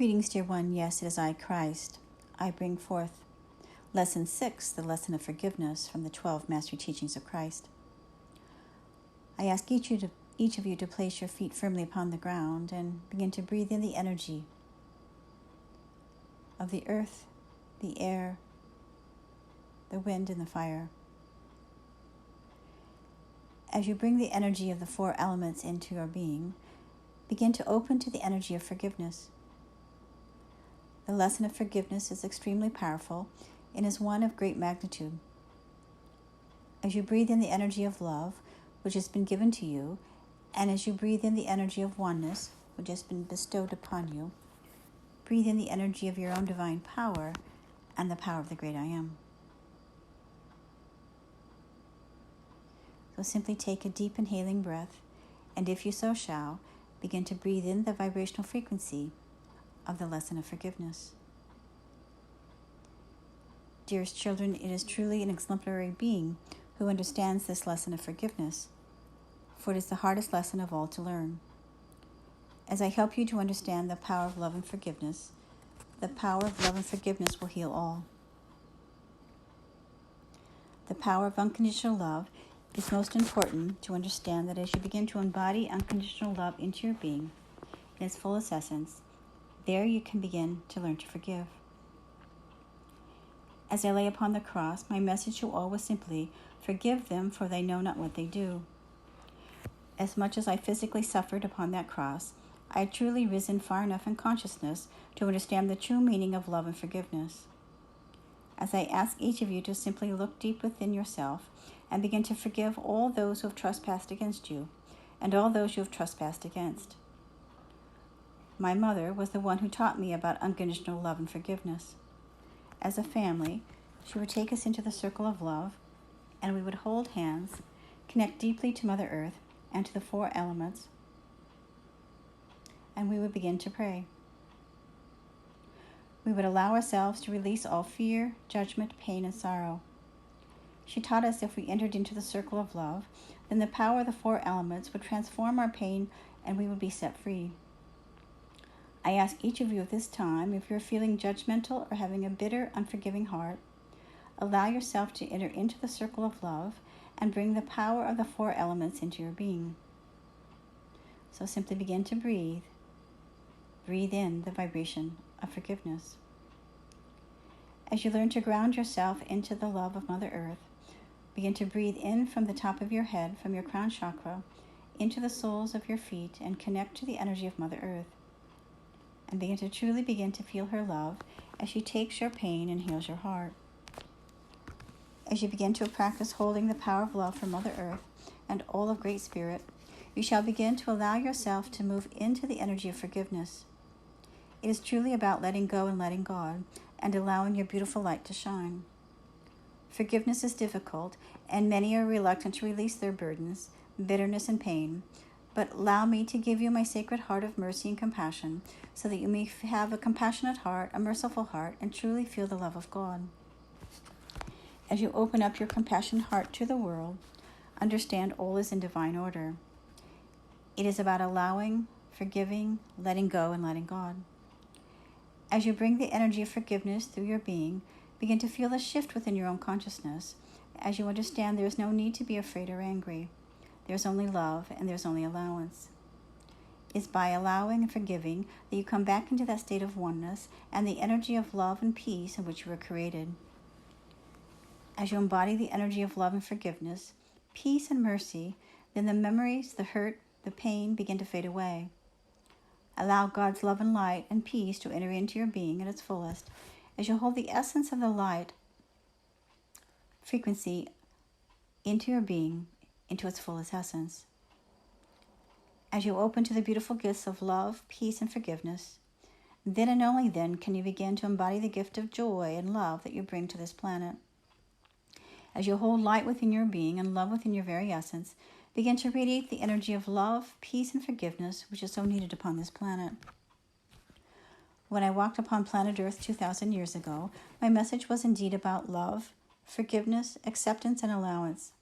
Greetings, dear one. Yes, it is I, Christ. I bring forth Lesson 6, the Lesson of Forgiveness from the 12 Mastery Teachings of Christ. I ask each of you to place your feet firmly upon the ground and begin to breathe in the energy of the earth, the air, the wind, and the fire. As you bring the energy of the 4 elements into your being, begin to open to the energy of forgiveness. The lesson of forgiveness is extremely powerful and is one of great magnitude. As you breathe in the energy of love, which has been given to you, and as you breathe in the energy of oneness, which has been bestowed upon you, breathe in the energy of your own divine power and the power of the great I Am. So simply take a deep inhaling breath, and if you so shall, begin to breathe in the vibrational frequency of the lesson of forgiveness. Dearest children, it is truly an exemplary being who understands this lesson of forgiveness, for it is the hardest lesson of all to learn. As I help you to understand the power of love and forgiveness, the power of love and forgiveness will heal all. The power of unconditional love is most important to understand that as you begin to embody unconditional love into your being in its fullest essence, there you can begin to learn to forgive. As I lay upon the cross, my message to all was simply, forgive them, for they know not what they do. As much as I physically suffered upon that cross, I had truly risen far enough in consciousness to understand the true meaning of love and forgiveness. As I ask each of you to simply look deep within yourself and begin to forgive all those who have trespassed against you and all those you have trespassed against. My mother was the one who taught me about unconditional love and forgiveness. As a family, she would take us into the circle of love, and we would hold hands, connect deeply to Mother Earth and to the 4 elements, and we would begin to pray. We would allow ourselves to release all fear, judgment, pain, and sorrow. She taught us if we entered into the circle of love, then the power of the 4 elements would transform our pain and we would be set free. I ask each of you at this time, if you're feeling judgmental or having a bitter, unforgiving heart, allow yourself to enter into the circle of love and bring the power of the 4 elements into your being. So simply begin to breathe. Breathe in the vibration of forgiveness. As you learn to ground yourself into the love of Mother Earth, begin to breathe in from the top of your head, from your crown chakra, into the soles of your feet, and connect to the energy of Mother Earth. And begin to feel her love as she takes your pain and heals your heart. As you begin to practice holding the power of love from Mother Earth and all of Great Spirit, you shall begin to allow yourself to move into the energy of forgiveness. It is truly about letting go and letting God, and allowing your beautiful light to shine. Forgiveness is difficult, and many are reluctant to release their burdens, bitterness, and pain. But allow me to give you my sacred heart of mercy and compassion, so that you may have a compassionate heart, a merciful heart, and truly feel the love of God. As you open up your compassionate heart to the world, understand all is in divine order. It is about allowing, forgiving, letting go, and letting God. As you bring the energy of forgiveness through your being, begin to feel a shift within your own consciousness, as you understand there is no need to be afraid or angry. There's only love, and there's only allowance. It's by allowing and forgiving that you come back into that state of oneness and the energy of love and peace in which you were created. As you embody the energy of love and forgiveness, peace and mercy, then the memories, the hurt, the pain begin to fade away. Allow God's love and light and peace to enter into your being at its fullest as you hold the essence of the light frequency into your being, into its fullest essence. As you open to the beautiful gifts of love, peace, and forgiveness, then and only then can you begin to embody the gift of joy and love that you bring to this planet. As you hold light within your being and love within your very essence, begin to radiate the energy of love, peace, and forgiveness which is so needed upon this planet. When I walked upon planet Earth 2,000 years ago, my message was indeed about love, forgiveness, acceptance, and allowance.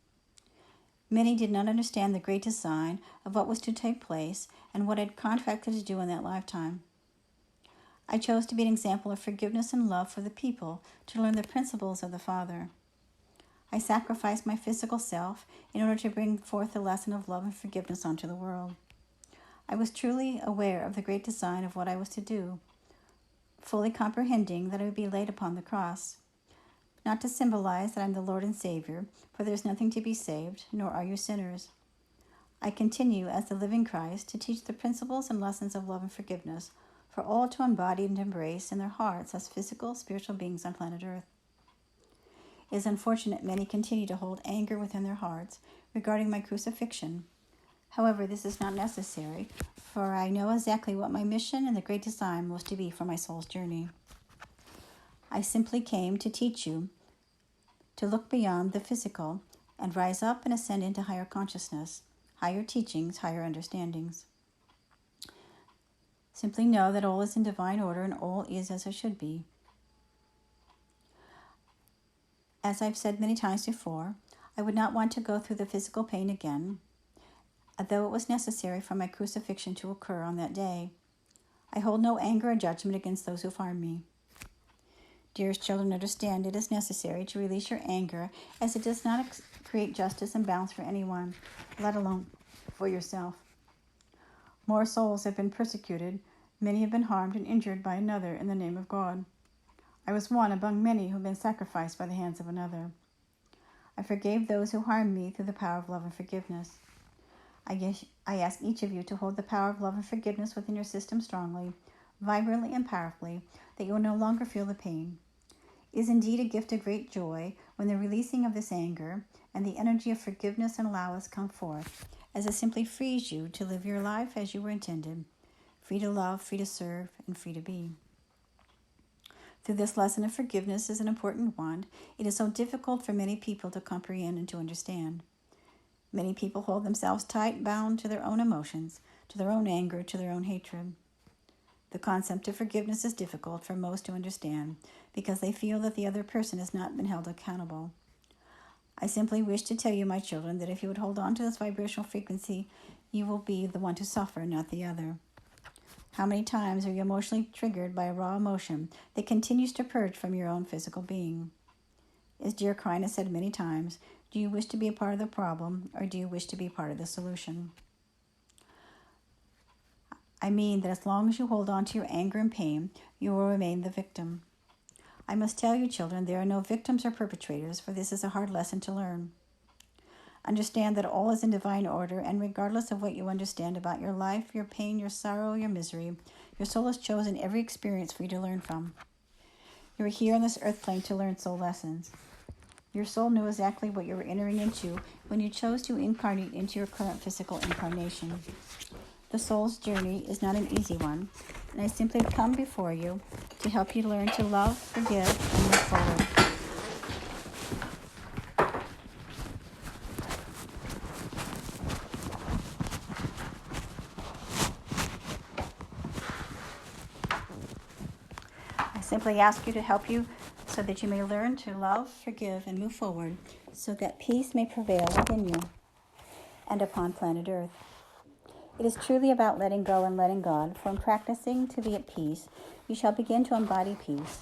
Many did not understand the great design of what was to take place and what I had contracted to do in that lifetime. I chose to be an example of forgiveness and love for the people, to learn the principles of the Father. I sacrificed my physical self in order to bring forth the lesson of love and forgiveness onto the world. I was truly aware of the great design of what I was to do, fully comprehending that I would be laid upon the cross. Not to symbolize that I'm the Lord and Savior, for there is nothing to be saved, nor are you sinners. I continue as the living Christ to teach the principles and lessons of love and forgiveness for all to embody and embrace in their hearts as physical, spiritual beings on planet Earth. It is unfortunate many continue to hold anger within their hearts regarding my crucifixion. However, this is not necessary, for I know exactly what my mission and the great design was to be for my soul's journey. I simply came to teach you to look beyond the physical and rise up and ascend into higher consciousness, higher teachings, higher understandings. Simply know that all is in divine order and all is as it should be. As I've said many times before, I would not want to go through the physical pain again, though it was necessary for my crucifixion to occur on that day. I hold no anger or judgment against those who harm me. Dearest children, understand it is necessary to release your anger, as it does not create justice and balance for anyone, let alone for yourself. More souls have been persecuted, many have been harmed and injured by another in the name of God. I was one among many who have been sacrificed by the hands of another. I forgave those who harmed me through the power of love and forgiveness. I ask each of you to hold the power of love and forgiveness within your system strongly, vibrantly and powerfully, that you will no longer feel the pain. It is indeed a gift of great joy when the releasing of this anger and the energy of forgiveness and allowance come forth, as it simply frees you to live your life as you were intended, free to love, free to serve, and free to be. Through this lesson of forgiveness is an important one. It is so difficult for many people to comprehend and to understand. Many people hold themselves tight, bound to their own emotions, to their own anger, to their own hatred. The concept of forgiveness is difficult for most to understand because they feel that the other person has not been held accountable. I simply wish to tell you, my children, that if you would hold on to this vibrational frequency, you will be the one to suffer, not the other. How many times are you emotionally triggered by a raw emotion that continues to purge from your own physical being? As dear Krina has said many times, do you wish to be a part of the problem, or do you wish to be part of the solution? I mean that as long as you hold on to your anger and pain, you will remain the victim. I must tell you, children, there are no victims or perpetrators, for this is a hard lesson to learn. Understand that all is in divine order, and regardless of what you understand about your life, your pain, your sorrow, your misery, your soul has chosen every experience for you to learn from. You are here on this earth plane to learn soul lessons. Your soul knew exactly what you were entering into when you chose to incarnate into your current physical incarnation. The soul's journey is not an easy one, and I simply come before you to help you learn to love, forgive, and move forward. I simply ask you to help you so that you may learn to love, forgive, and move forward, so that peace may prevail within you and upon planet Earth. It is truly about letting go and letting God, for in practicing to be at peace, you shall begin to embody peace.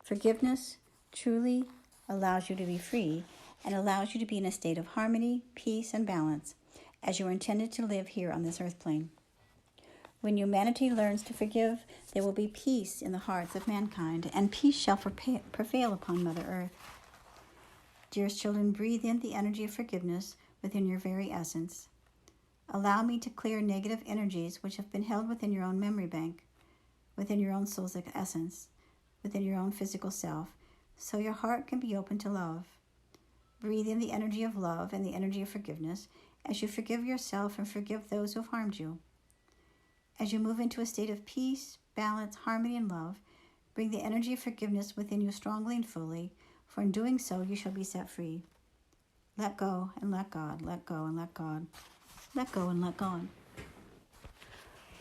Forgiveness truly allows you to be free and allows you to be in a state of harmony, peace, and balance, as you are intended to live here on this earth plane. When humanity learns to forgive, there will be peace in the hearts of mankind, and peace shall prevail upon Mother Earth. Dearest children, breathe in the energy of forgiveness within your very essence. Allow me to clear negative energies which have been held within your own memory bank, within your own soul's essence, within your own physical self, so your heart can be open to love. Breathe in the energy of love and the energy of forgiveness as you forgive yourself and forgive those who have harmed you. As you move into a state of peace, balance, harmony, and love, bring the energy of forgiveness within you strongly and fully, for in doing so you shall be set free. Let go and let God, let go and let God. Let go and let God.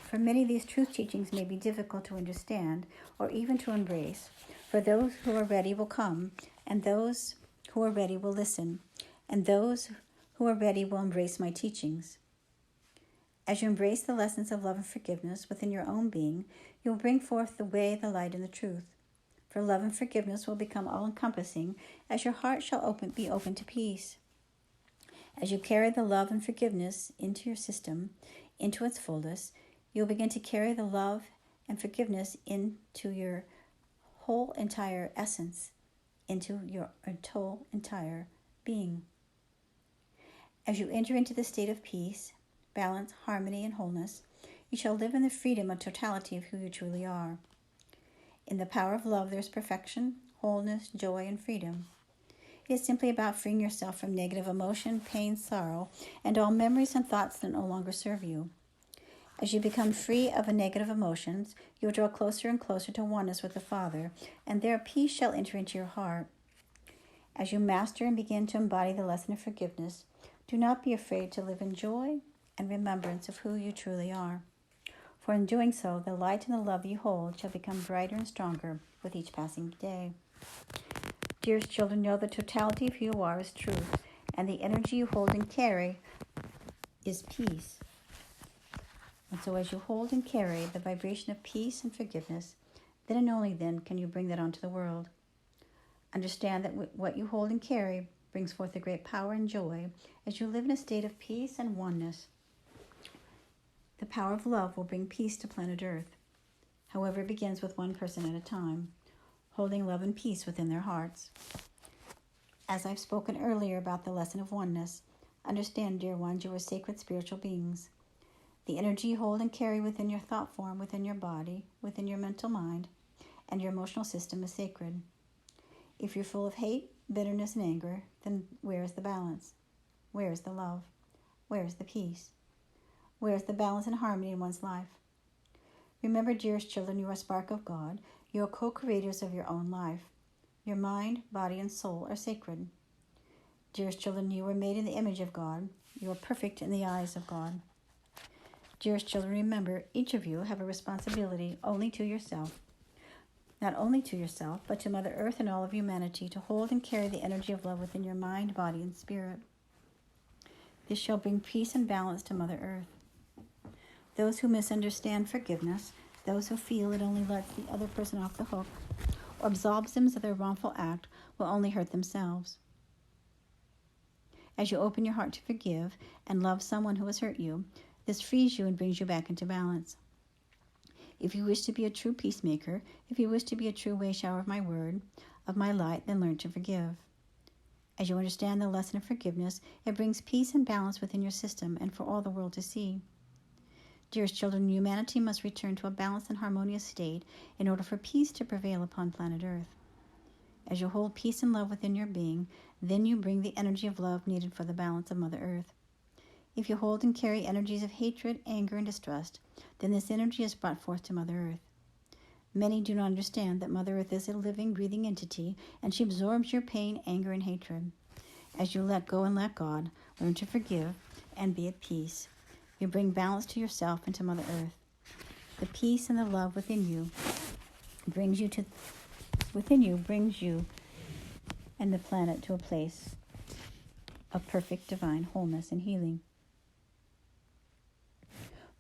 For many, these truth teachings may be difficult to understand or even to embrace. For those who are ready will come, and those who are ready will listen, and those who are ready will embrace my teachings. As you embrace the lessons of love and forgiveness within your own being, you will bring forth the way, the light, and the truth. For love and forgiveness will become all-encompassing as your heart shall be open to peace. As you carry the love and forgiveness into your system, into its fullness, you'll begin to carry the love and forgiveness into your whole entire essence, into your whole entire being. As you enter into the state of peace, balance, harmony, and wholeness, you shall live in the freedom and totality of who you truly are. In the power of love, there's perfection, wholeness, joy, and freedom. It is simply about freeing yourself from negative emotion, pain, sorrow, and all memories and thoughts that no longer serve you. As you become free of the negative emotions, you will draw closer and closer to oneness with the Father, and there peace shall enter into your heart. As you master and begin to embody the lesson of forgiveness, do not be afraid to live in joy and remembrance of who you truly are. For in doing so, the light and the love you hold shall become brighter and stronger with each passing day. Dearest children, know the totality of who you are is truth, and the energy you hold and carry is peace. And so as you hold and carry the vibration of peace and forgiveness, then and only then can you bring that onto the world. Understand that what you hold and carry brings forth a great power and joy as you live in a state of peace and oneness. The power of love will bring peace to planet Earth. However, it begins with one person at a time, holding love and peace within their hearts. As I've spoken earlier about the lesson of oneness, understand, dear ones, you are sacred spiritual beings. The energy you hold and carry within your thought form, within your body, within your mental mind, and your emotional system is sacred. If you're full of hate, bitterness, and anger, then where is the balance? Where is the love? Where is the peace? Where is the balance and harmony in one's life? Remember, dearest children, you are a spark of God. You are co-creators of your own life. Your mind, body, and soul are sacred. Dearest children, you were made in the image of God. You are perfect in the eyes of God. Dearest children, remember, each of you have a responsibility only to yourself. Not only to yourself, but to Mother Earth and all of humanity, to hold and carry the energy of love within your mind, body, and spirit. This shall bring peace and balance to Mother Earth. Those who misunderstand forgiveness, those who feel it only lets the other person off the hook, or absolves them of their wrongful act, will only hurt themselves. As you open your heart to forgive and love someone who has hurt you, this frees you and brings you back into balance. If you wish to be a true peacemaker, if you wish to be a true way shower of my word, of my light, then learn to forgive. As you understand the lesson of forgiveness, it brings peace and balance within your system and for all the world to see. Dearest children, humanity must return to a balanced and harmonious state in order for peace to prevail upon planet Earth. As you hold peace and love within your being, then you bring the energy of love needed for the balance of Mother Earth. If you hold and carry energies of hatred, anger, and distrust, then this energy is brought forth to Mother Earth. Many do not understand that Mother Earth is a living, breathing entity, and she absorbs your pain, anger, and hatred. As you let go and let God, learn to forgive and be at peace. You bring balance to yourself and to Mother Earth. The peace and the love within you brings you and the planet to a place of perfect divine wholeness and healing.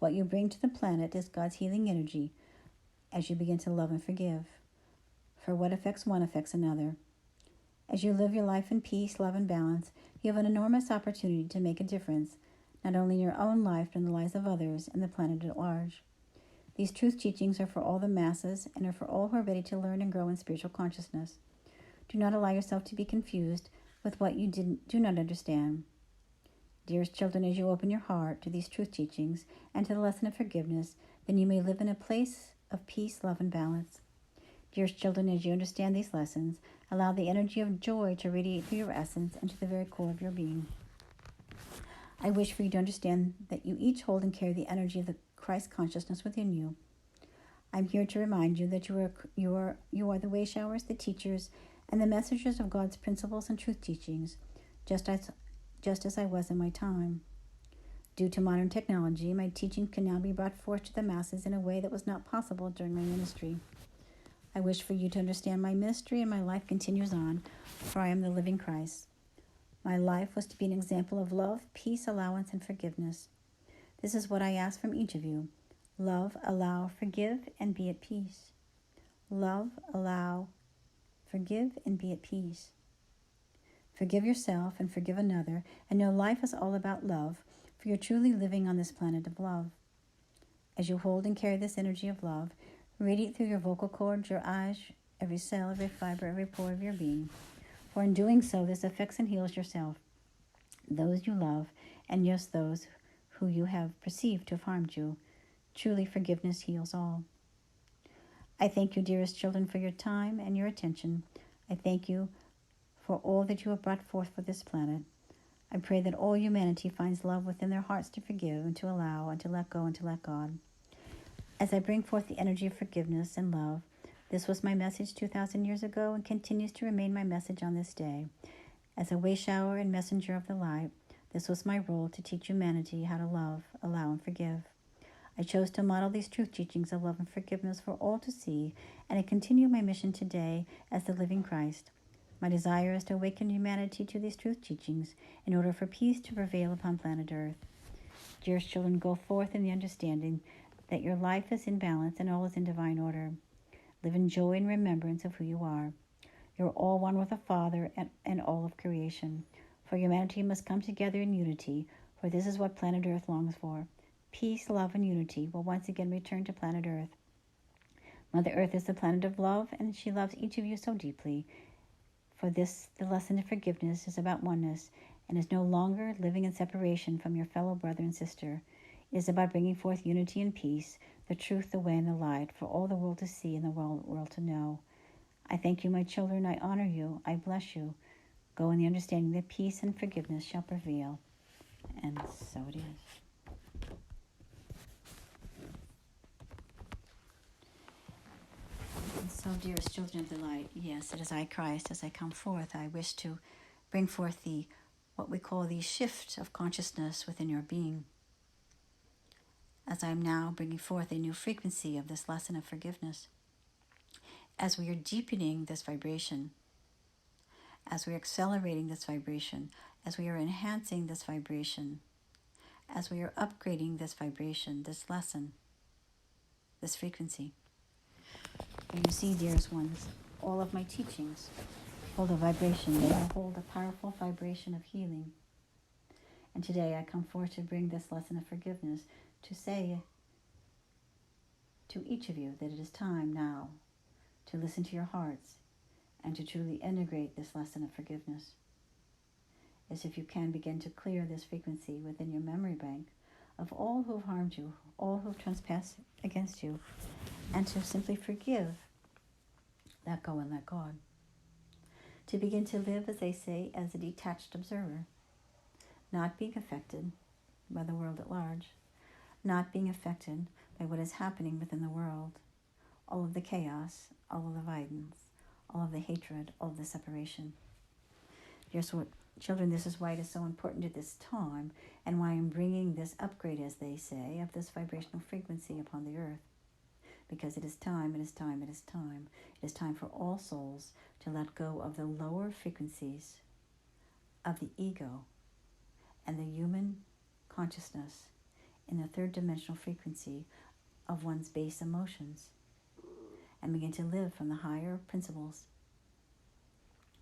What you bring to the planet is God's healing energy as you begin to love and forgive. For what affects one affects another. As you live your life in peace, love, and balance, you have an enormous opportunity to make a difference, not only in your own life, but in the lives of others and the planet at large. These truth teachings are for all the masses and are for all who are ready to learn and grow in spiritual consciousness. Do not allow yourself to be confused with what you do not understand. Dearest children, as you open your heart to these truth teachings and to the lesson of forgiveness, then you may live in a place of peace, love, and balance. Dearest children, as you understand these lessons, allow the energy of joy to radiate through your essence and to the very core of your being. I wish for you to understand that you each hold and carry the energy of the Christ consciousness within you. I'm here to remind you that you are the way showers, the teachers, and the messengers of God's principles and truth teachings, just as I was in my time. Due to modern technology, my teaching can now be brought forth to the masses in a way that was not possible during my ministry. I wish for you to understand my ministry, and my life continues on, for I am the living Christ. My life was to be an example of love, peace, allowance, and forgiveness. This is what I ask from each of you. Love, allow, forgive, and be at peace. Love, allow, forgive, and be at peace. Forgive yourself and forgive another, and know life is all about love, for you're truly living on this planet of love. As you hold and carry this energy of love, radiate through your vocal cords, your eyes, every cell, every fiber, every pore of your being. For in doing so, this affects and heals yourself, those you love, and yes, those who you have perceived to have harmed you. Truly, forgiveness heals all. I thank you, dearest children, for your time and your attention. I thank you for all that you have brought forth for this planet. I pray that all humanity finds love within their hearts to forgive and to allow and to let go and to let God. As I bring forth the energy of forgiveness and love, this was my message 2,000 years ago and continues to remain my message on this day. As a way shower and messenger of the light, this was my role to teach humanity how to love, allow, and forgive. I chose to model these truth teachings of love and forgiveness for all to see, and I continue my mission today as the living Christ. My desire is to awaken humanity to these truth teachings in order for peace to prevail upon planet Earth. Dearest children, go forth in the understanding that your life is in balance and all is in divine order. Live in joy and remembrance of who you are. You are all one with the Father and all of creation. For humanity must come together in unity, for this is what planet Earth longs for. Peace, love, and unity will once again return to planet Earth. Mother Earth is the planet of love, and she loves each of you so deeply. For this, the lesson of forgiveness is about oneness, and is no longer living in separation from your fellow brother and sister. It is about bringing forth unity and peace, the truth, the way, and the light, for all the world to see and the world to know. I thank you, my children. I honor you. I bless you. Go in the understanding that peace and forgiveness shall prevail. And so it is. And so, dearest children of the light, yes, it is I, Christ, as I come forth. I wish to bring forth what we call the shift of consciousness within your being. As I am now bringing forth a new frequency of this lesson of forgiveness. As we are deepening this vibration, as we are accelerating this vibration, as we are enhancing this vibration, as we are upgrading this vibration, this lesson, this frequency. And you see, dearest ones, all of my teachings hold a vibration. They hold a powerful vibration of healing. And today I come forth to bring this lesson of forgiveness, to say to each of you that it is time now to listen to your hearts and to truly integrate this lesson of forgiveness. As if you can begin to clear this frequency within your memory bank of all who have harmed you, all who have trespassed against you, and to simply forgive, let go and let God. To begin to live, as they say, as a detached observer, not being affected by the world at large, not being affected by what is happening within the world, all of the chaos, all of the violence, all of the hatred, all of the separation. Dear children, this is why it is so important at this time, and why I'm bringing this upgrade, as they say, of this vibrational frequency upon the earth. Because it is time, it is time, it is time. It is time for all souls to let go of the lower frequencies of the ego and the human consciousness in the third dimensional frequency of one's base emotions, and begin to live from the higher principles,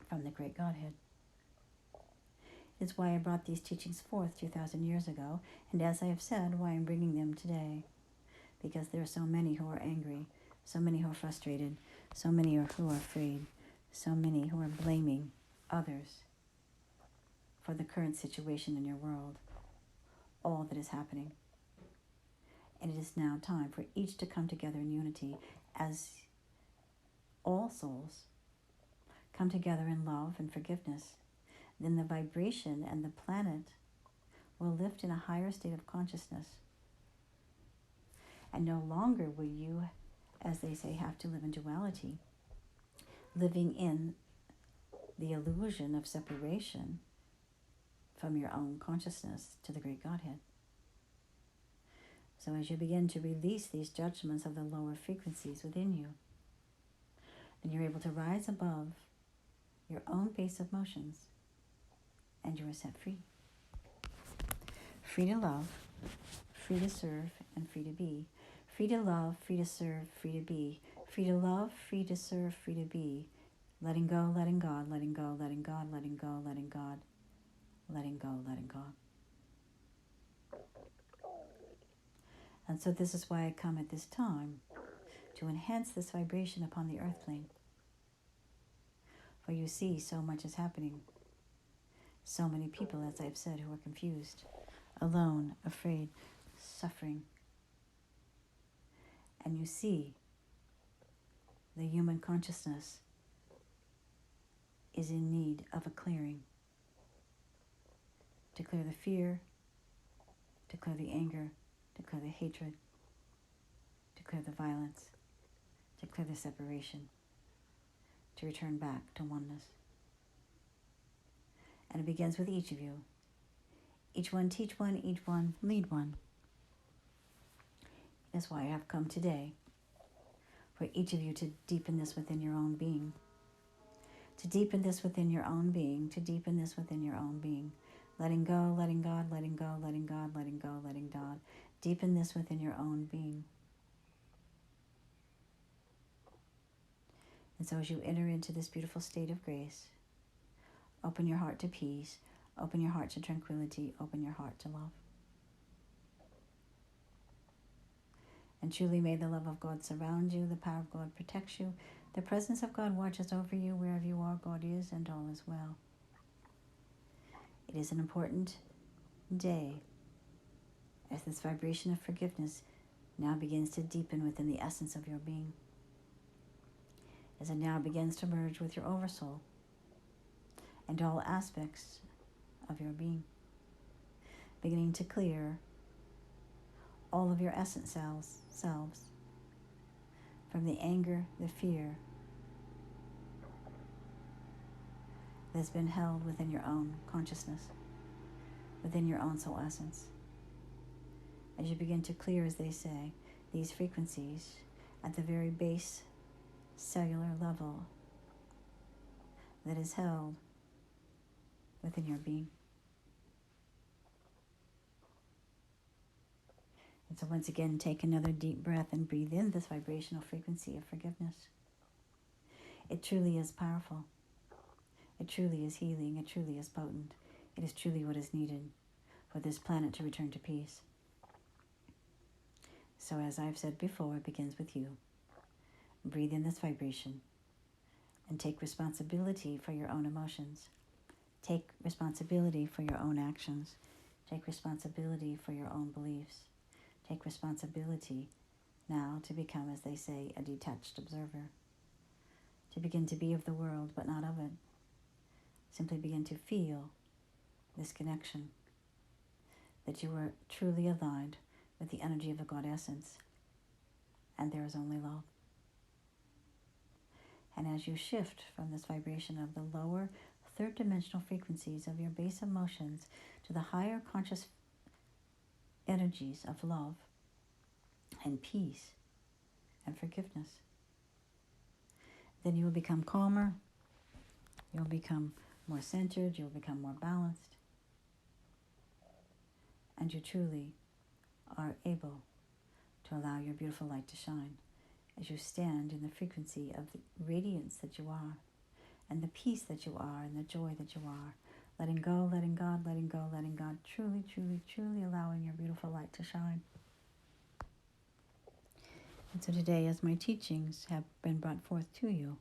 from the great Godhead. It's why I brought these teachings forth 2,000 years ago, and as I have said, why I'm bringing them today. Because there are so many who are angry, so many who are frustrated, so many who are afraid, so many who are blaming others for the current situation in your world, all that is happening. And it is now time for each to come together in unity as all souls come together in love and forgiveness. Then the vibration and the planet will lift in a higher state of consciousness. And no longer will you, as they say, have to live in duality, living in the illusion of separation from your own consciousness to the great Godhead. So as you begin to release these judgments of the lower frequencies within you, then you're able to rise above your own base of motions, and you are set free. Free to love, free to serve, and free to be. Free to love, free to serve, free to be. Free to love, free to serve, free to be. Letting go, letting God, letting go, letting God, letting go, letting God, letting go, letting God. And so this is why I come at this time, to enhance this vibration upon the earth plane. For you see, so much is happening. So many people, as I've said, who are confused, alone, afraid, suffering. And you see the human consciousness is in need of a clearing. To clear the fear, to clear the anger, to clear the hatred, to clear the violence, to clear the separation, to return back to oneness. And it begins with each of you. Each one teach one, each one lead one. That's why I have come today, for each of you to deepen this within your own being. To deepen this within your own being, to deepen this within your own being. Letting go, letting God, letting go, letting God, letting go, letting God. Deepen this within your own being. And so as you enter into this beautiful state of grace, open your heart to peace, open your heart to tranquility, open your heart to love. And truly may the love of God surround you, the power of God protects you, the presence of God watches over you wherever you are, God is, and all is well. It is an important day as this vibration of forgiveness now begins to deepen within the essence of your being. As it now begins to merge with your oversoul and all aspects of your being, beginning to clear all of your essence selves from the anger, the fear that's been held within your own consciousness, within your own soul essence. As you begin to clear, as they say, these frequencies at the very base cellular level that is held within your being. And so once again, take another deep breath and breathe in this vibrational frequency of forgiveness. It truly is powerful. It truly is healing. It truly is potent. It is truly what is needed for this planet to return to peace. So as I've said before, it begins with you. Breathe in this vibration and take responsibility for your own emotions. Take responsibility for your own actions. Take responsibility for your own beliefs. Take responsibility now to become, as they say, a detached observer. To begin to be of the world, but not of it. Simply begin to feel this connection, that you are truly aligned with the energy of the God essence, and there is only love. And as you shift from this vibration of the lower third dimensional frequencies of your base emotions to the higher conscious energies of love and peace and forgiveness, then you will become calmer, you'll become more centered, you'll become more balanced, and you truly are able to allow your beautiful light to shine as you stand in the frequency of the radiance that you are, and the peace that you are, and the joy that you are, letting go, letting God, letting go, letting God, truly, truly, truly allowing your beautiful light to shine. And so today, as my teachings have been brought forth to you,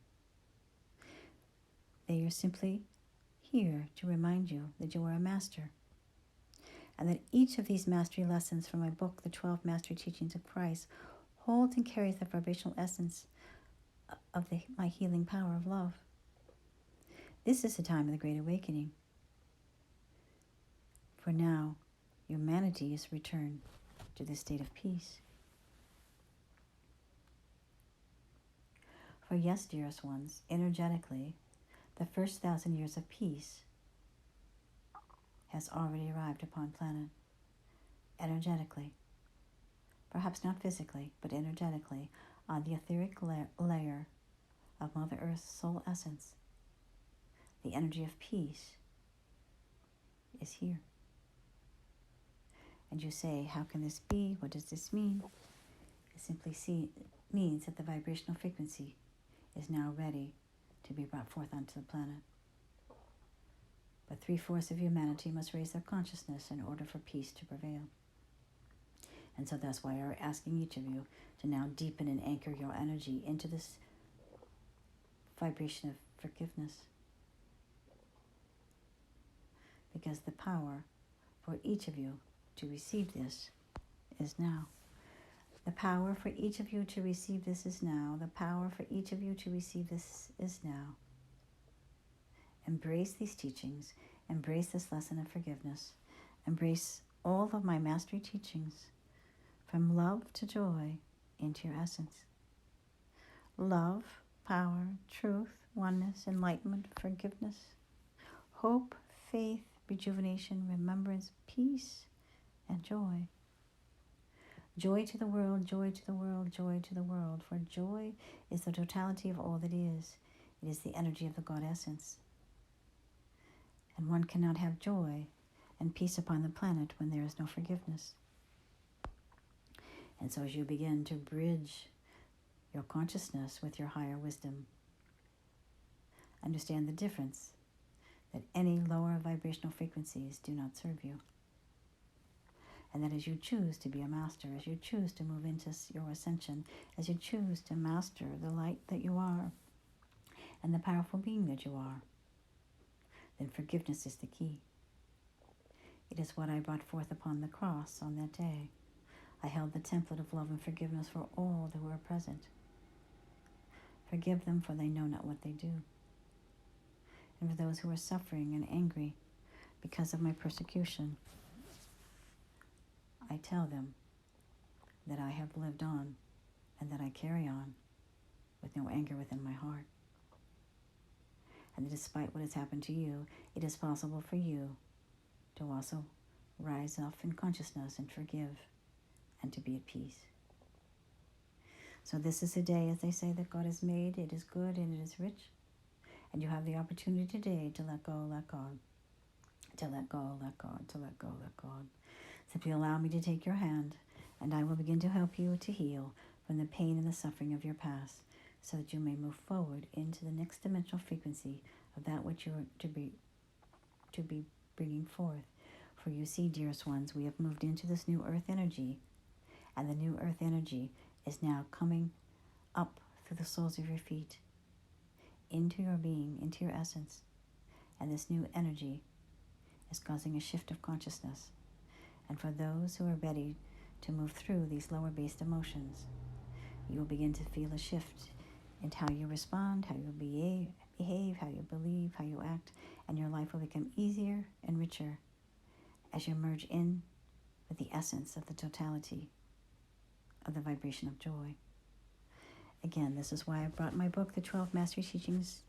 they are simply here to remind you that you are a master, and that each of these mastery lessons from my book, The 12 Mastery Teachings of Christ, holds and carries the vibrational essence of my healing power of love. This is the time of the Great Awakening. For now, humanity is returned to the state of peace. For yes, dearest ones, energetically, the first 1,000 years of peace has already arrived upon planet. Energetically. Perhaps not physically, but energetically, on the etheric layer of Mother Earth's soul essence. The energy of peace is here. and you say, how can this be? What does this mean? It simply means that the vibrational frequency is now ready to be brought forth onto the planet. But 3/4 of humanity must raise their consciousness in order for peace to prevail. And so that's why we're asking each of you to now deepen and anchor your energy into this vibration of forgiveness. Because the power for each of you to receive this is now. The power for each of you to receive this is now. The power for each of you to receive this is now. Embrace these teachings. Embrace this lesson of forgiveness. Embrace all of my mastery teachings, from love to joy, into your essence. Love, power, truth, oneness, enlightenment, forgiveness, hope, faith, rejuvenation, remembrance, peace, and joy. Joy to the world, joy to the world, joy to the world. For joy is the totality of all that is. It is the energy of the God essence. And one cannot have joy and peace upon the planet when there is no forgiveness. And so as you begin to bridge your consciousness with your higher wisdom, understand the difference, that any lower vibrational frequencies do not serve you. And that as you choose to be a master, as you choose to move into your ascension, as you choose to master the light that you are and the powerful being that you are, then forgiveness is the key. It is what I brought forth upon the cross on that day. I held the template of love and forgiveness for all that were present. Forgive them, for they know not what they do. And for those who are suffering and angry because of my persecution, I tell them that I have lived on and that I carry on with no anger within my heart. And that despite what has happened to you, it is possible for you to also rise up in consciousness and forgive and to be at peace. So this is a day, as they say, that God has made. It is good and it is rich. And you have the opportunity today to let go, let God. To let go, let God, to let go, let God. Simply allow me to take your hand, and I will begin to help you to heal from the pain and the suffering of your past, so that you may move forward into the next dimensional frequency of that which you are to be bringing forth. For you see, dearest ones, we have moved into this new earth energy, and the new earth energy is now coming up through the soles of your feet, into your being, into your essence. And this new energy is causing a shift of consciousness. And for those who are ready to move through these lower-based emotions, you will begin to feel a shift in how you respond, how you behave, how you believe, how you act, and your life will become easier and richer as you merge in with the essence of the totality of the vibration of joy. Again, this is why I brought my book, The 12 Mastery Teachings,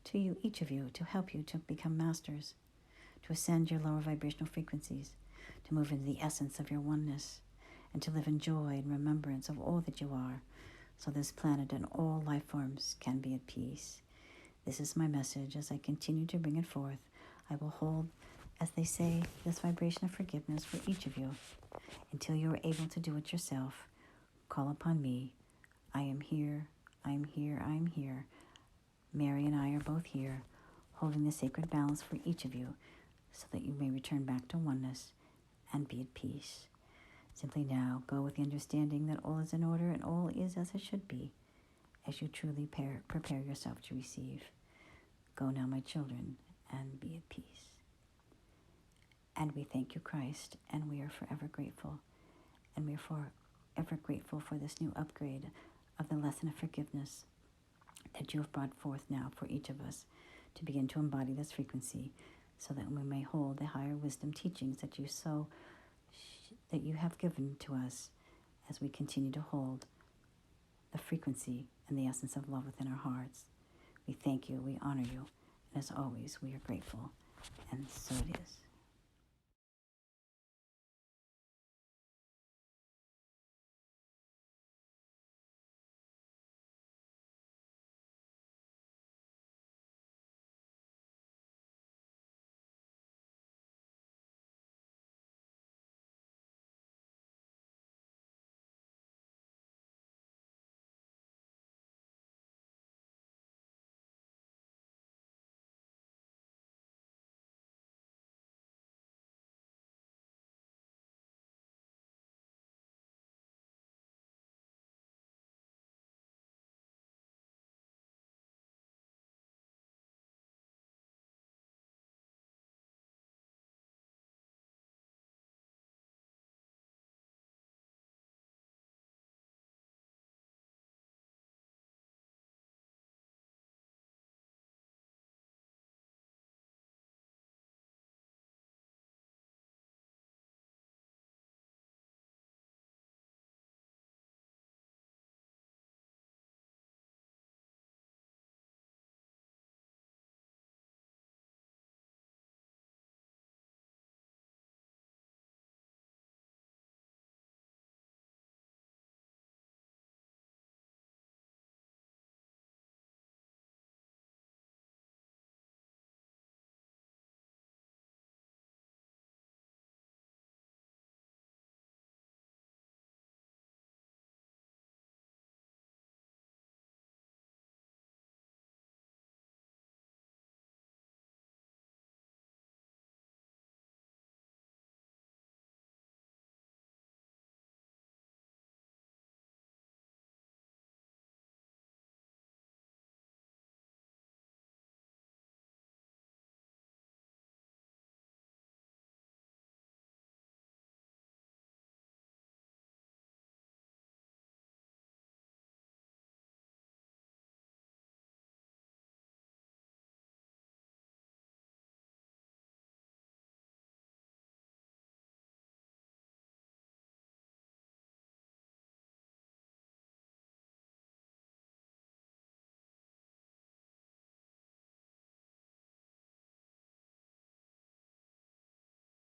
to you, each of you, to help you to become masters, to ascend your lower vibrational frequencies, to move into the essence of your oneness, and to live in joy and remembrance of all that you are, so this planet and all life forms can be at peace. This is my message. As I continue to bring it forth, I will hold, as they say, this vibration of forgiveness for each of you until you are able to do it yourself. Call upon me. I am here, I am here, I am here. Mary and I are both here, holding the sacred balance for each of you, so that you may return back to oneness and be at peace. Simply now go with the understanding that all is in order and all is as it should be, as you truly prepare yourself to receive. Go now, my children, and be at peace. And we thank you, Christ, and we are forever grateful. And we are forever grateful for this new upgrade of the lesson of forgiveness that you have brought forth now for each of us to begin to embody this frequency, so that we may hold the higher wisdom teachings that you have given to us as we continue to hold the frequency and the essence of love within our hearts. We thank you, we honor you, and as always, we are grateful, and so it is.